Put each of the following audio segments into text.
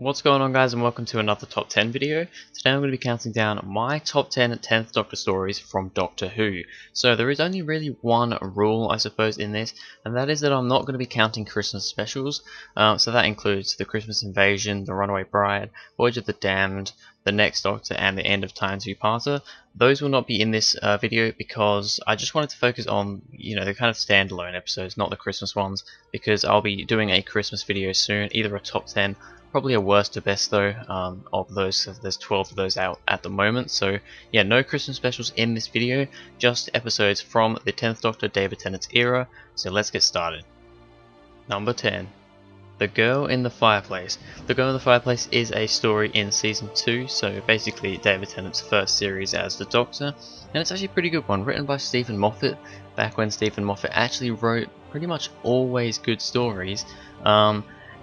What's going on, guys, and welcome to another top 10 video. Today I'm going to be counting down my top 10 10th Doctor stories from Doctor Who. So there is only really one rule, I suppose, in this, and that is that I'm not going to be counting Christmas specials. So that includes the Christmas Invasion, the Runaway Bride, Voyage of the Damned, the Next Doctor, and the End of Time two-parter. Those will not be in this video because I just wanted to focus on, the kind of standalone episodes, not the Christmas ones, because I'll be doing a Christmas video soon, either a top 10, probably a worst to best though, of those. There's 12 of those out at the moment, so yeah, no Christmas specials in this video, just episodes from the 10th Doctor David Tennant's era, so let's get started. Number 10. The Girl in the Fireplace. The Girl in the Fireplace is a story in Season 2, so basically David Tennant's first series as the Doctor, and it's actually a pretty good one, written by Stephen Moffat, back when Stephen Moffat actually wrote pretty much always good stories.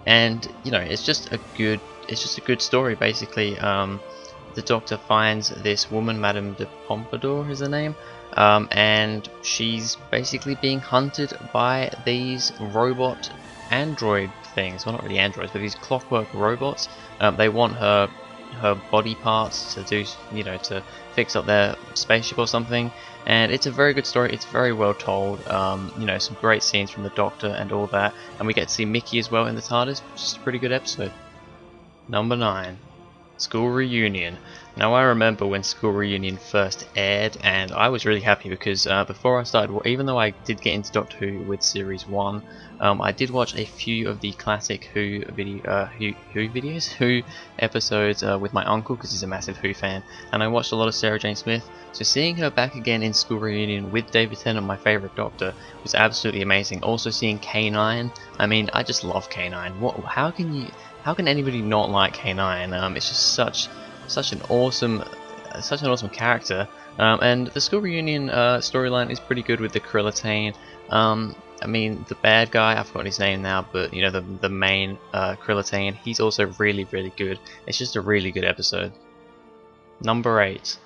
And it's just a good story. Basically, the Doctor finds this woman, Madame de Pompadour is her name, and she's basically being hunted by these robot android things. Well, not really androids, but these clockwork robots. They want her body parts to do, to fix up their spaceship or something. And it's a very good story. It's very well told. Some great scenes from the Doctor and all that. And we get to see Mickey as well in the TARDIS, which is a pretty good episode. Number 9. School Reunion. Now, I remember when School Reunion first aired, and I was really happy because before I started, even though I did get into Doctor Who with Series 1, I did watch a few of the classic Who episodes with my uncle, because he's a massive Who fan, and I watched a lot of Sarah Jane Smith, so seeing her back again in School Reunion with David Tennant, my favourite Doctor, was absolutely amazing. Also seeing K9, I mean, I just love K9. How can anybody not like K9? It's just such an awesome character. And the School Reunion storyline is pretty good with the Krillitane. I mean, the bad guy, I've forgotten his name now, but the main Krillitane, he's also really good. It's just a really good episode. Number 8.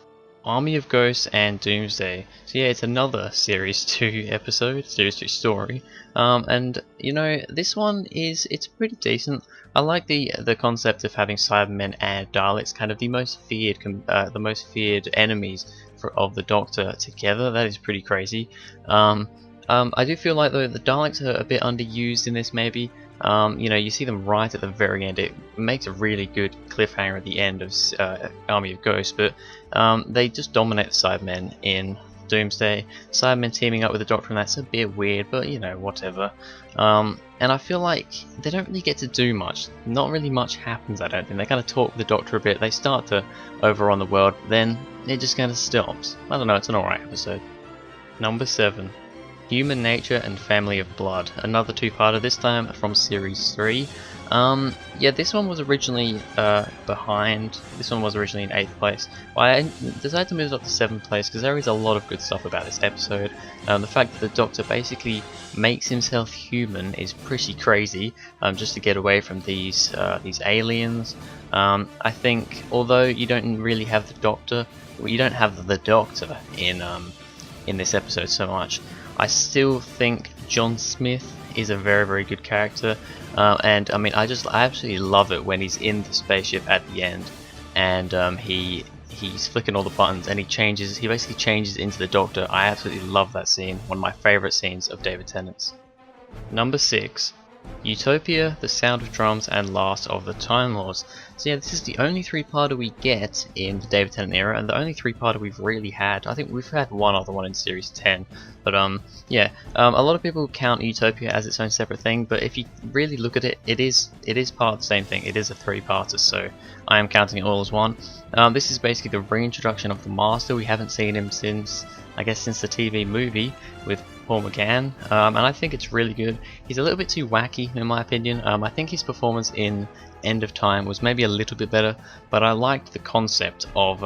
Army of Ghosts and Doomsday. So yeah, it's another Series 2 episode, Series 2 story, and this one it's pretty decent. I like the concept of having Cybermen and Daleks, kind of the most feared enemies of the Doctor together. That is pretty crazy. I do feel like though the Daleks are a bit underused in this, maybe. You see them right at the very end. It makes a really good cliffhanger at the end of Army of Ghosts, but they just dominate the Cybermen in Doomsday. Cybermen teaming up with the Doctor, and that's a bit weird, but whatever. And I feel like they don't really get to do much. Not really much happens, I don't think. They kind of talk with the Doctor a bit. They start to overrun the world, then it just kind of stops. I don't know, it's an alright episode. Number 7. Human Nature and Family of Blood, another two-parter, this time from Series 3. Yeah, this one was originally behind. This one was originally in 8th place. Well, I decided to move it up to 7th place because there is a lot of good stuff about this episode. The fact that the Doctor basically makes himself human is pretty crazy, just to get away from these aliens. I think, although you don't really have the Doctor, you don't have the Doctor in this episode so much, I still think John Smith is a very good character, and I mean I absolutely love it when he's in the spaceship at the end, and he's flicking all the buttons and he basically changes into the Doctor. I absolutely love that scene, one of my favourite scenes of David Tennant's. Number 6. Utopia, The Sound of Drums, and Last of the Time Lords. So yeah, this is the only three-parter we get in the David Tennant era, and the only three-parter we've really had. I think we've had one other one in Series 10, but yeah, a lot of people count Utopia as its own separate thing, but if you really look at it, it is part of the same thing. It is a three-parter, so I am counting it all as one. This is basically the reintroduction of the Master. We haven't seen him since the TV movie with Paul McGann, and I think it's really good. He's a little bit too wacky in my opinion. I think his performance in End of Time was maybe a little bit better, but I liked the concept of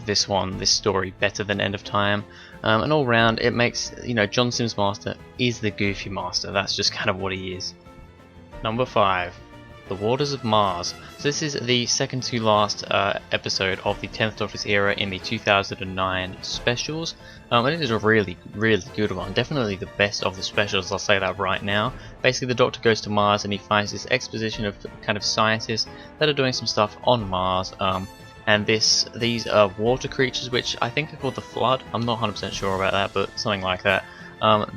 this story better than End of Time, and all round it makes, John Simm's Master is the goofy Master. That's just kind of what he is. Number 5. The Waters of Mars. So this is the second to last episode of the 10th Doctor's era in the 2009 specials. And it is a really good one. Definitely the best of the specials, I'll say that right now. Basically the Doctor goes to Mars and he finds this exposition of kind of scientists that are doing some stuff on Mars. And these water creatures, which I think are called the Flood. I'm not 100% sure about that, but something like that.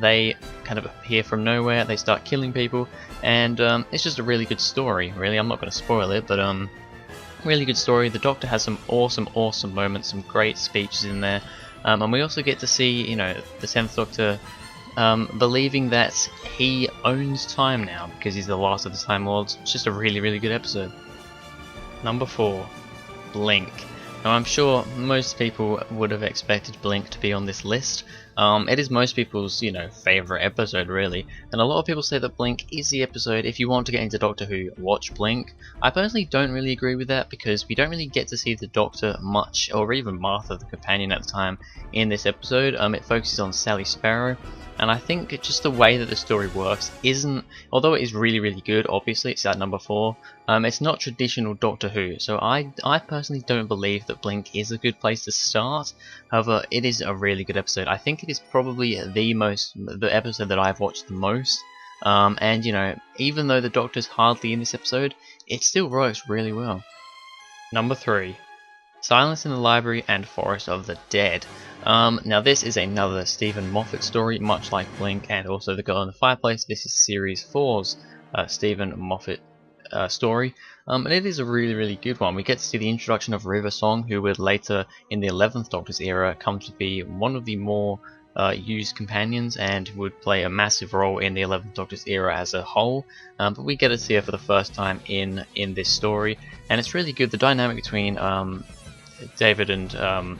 They kind of appear from nowhere, they start killing people, and it's just a really good story, really. I'm not going to spoil it, but really good story. The Doctor has some awesome moments, some great speeches in there, and we also get to see, you know, the 10th Doctor believing that he owns time now, because he's the last of the Time Lords. It's just a really good episode. Number 4. Blink. Now I'm sure most people would have expected Blink to be on this list. It is most people's, you know, favourite episode really, and a lot of people say that Blink is the episode if you want to get into Doctor Who, watch Blink. I personally don't really agree with that because we don't really get to see the Doctor much, or even Martha, the companion at the time, in this episode. It focuses on Sally Sparrow, and I think just the way that the story works isn't, although it is really good, obviously it's at number 4, it's not traditional Doctor Who, so I personally don't believe that Blink is a good place to start. However, it is a really good episode. I think it is probably the episode that I've watched the most, and you know, even though the Doctor's hardly in this episode, it still works really well. Number 3. Silence in the Library and Forest of the Dead. Now this is another Stephen Moffat story, much like Blink and also The Girl in the Fireplace. This is Series 4's Stephen Moffat story, and it is a really good one. We get to see the introduction of River Song, who would later in the 11th Doctor's era come to be one of the more used companions and would play a massive role in the 11th Doctor's era as a whole, but we get to see her for the first time in this story, and it's really good. The dynamic between David and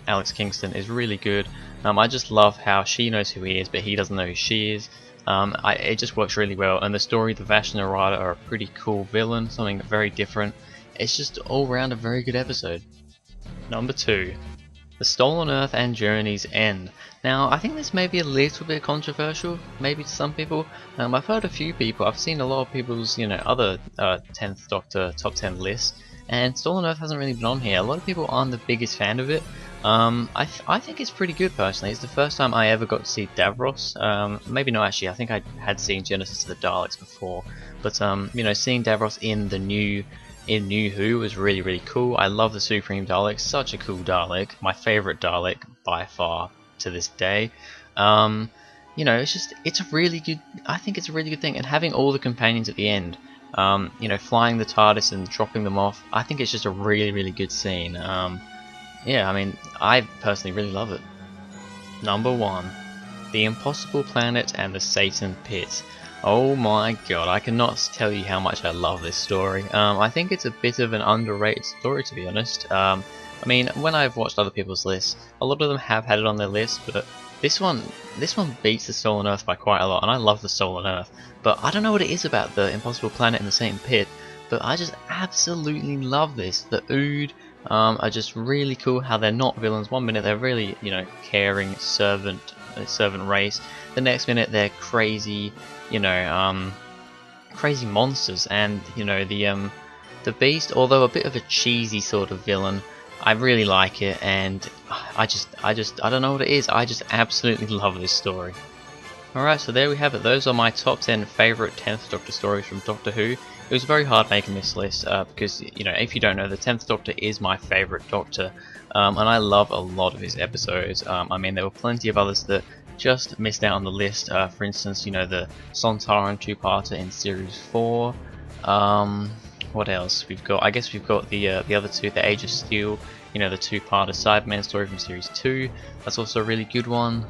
Alex Kingston is really good. I just love how she knows who he is, but he doesn't know who she is. It just works really well, and the story, the Vashnarada are a pretty cool villain, something very different. It's just all round a very good episode. Number 2. The Stolen Earth and Journey's End. Now, I think this may be a little bit controversial, maybe to some people. I've heard a few people, I've seen a lot of people's, you know, other 10th Doctor top 10 lists, and Stolen Earth hasn't really been on here. A lot of people aren't the biggest fan of it. I think it's pretty good personally. It's the first time I ever got to see Davros. Maybe not actually. I think I had seen Genesis of the Daleks before, but you know, seeing Davros in New Who was really cool. I love the Supreme Dalek. Such a cool Dalek. My favourite Dalek by far to this day. You know, it's a really good. I think it's a really good thing, and having all the companions at the end. You know, flying the TARDIS and dropping them off. I think it's just a really good scene. Yeah, I mean, I personally really love it. Number 1. The Impossible Planet and the Satan Pit. Oh my god, I cannot tell you how much I love this story. I think it's a bit of an underrated story, to be honest. I mean, when I've watched other people's lists, a lot of them have had it on their list, but this one beats the Stolen Earth by quite a lot, and I love the Stolen Earth. But I don't know what it is about the Impossible Planet and the Satan Pit, but I just absolutely love this. The Ood are just really cool, how they're not villains. One minute they're really, you know, caring servant race. The next minute they're crazy, you know, crazy monsters. And you know, the Beast, although a bit of a cheesy sort of villain, I really like it, and I don't know what it is. I just absolutely love this story. Alright, so there we have it. Those are my top 10 favourite 10th Doctor stories from Doctor Who. It was very hard making this list because, you know, if you don't know, the 10th Doctor is my favourite Doctor, and I love a lot of his episodes. I mean, there were plenty of others that just missed out on the list. For instance, you know, the Sontaran two-parter in Series 4. What else? I guess we've got the other two, the Age of Steel. You know, the two-parter Cyberman story from Series 2. That's also a really good one.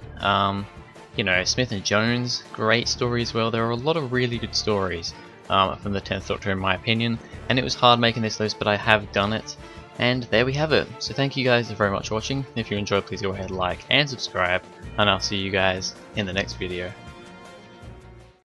You know, Smith and Jones, great story as well. There are a lot of really good stories from the 10th Doctor in my opinion, and it was hard making this list, but I have done it, and there we have it. So thank you guys very much for watching. If you enjoyed, please go ahead, like and subscribe, and I'll see you guys in the next video.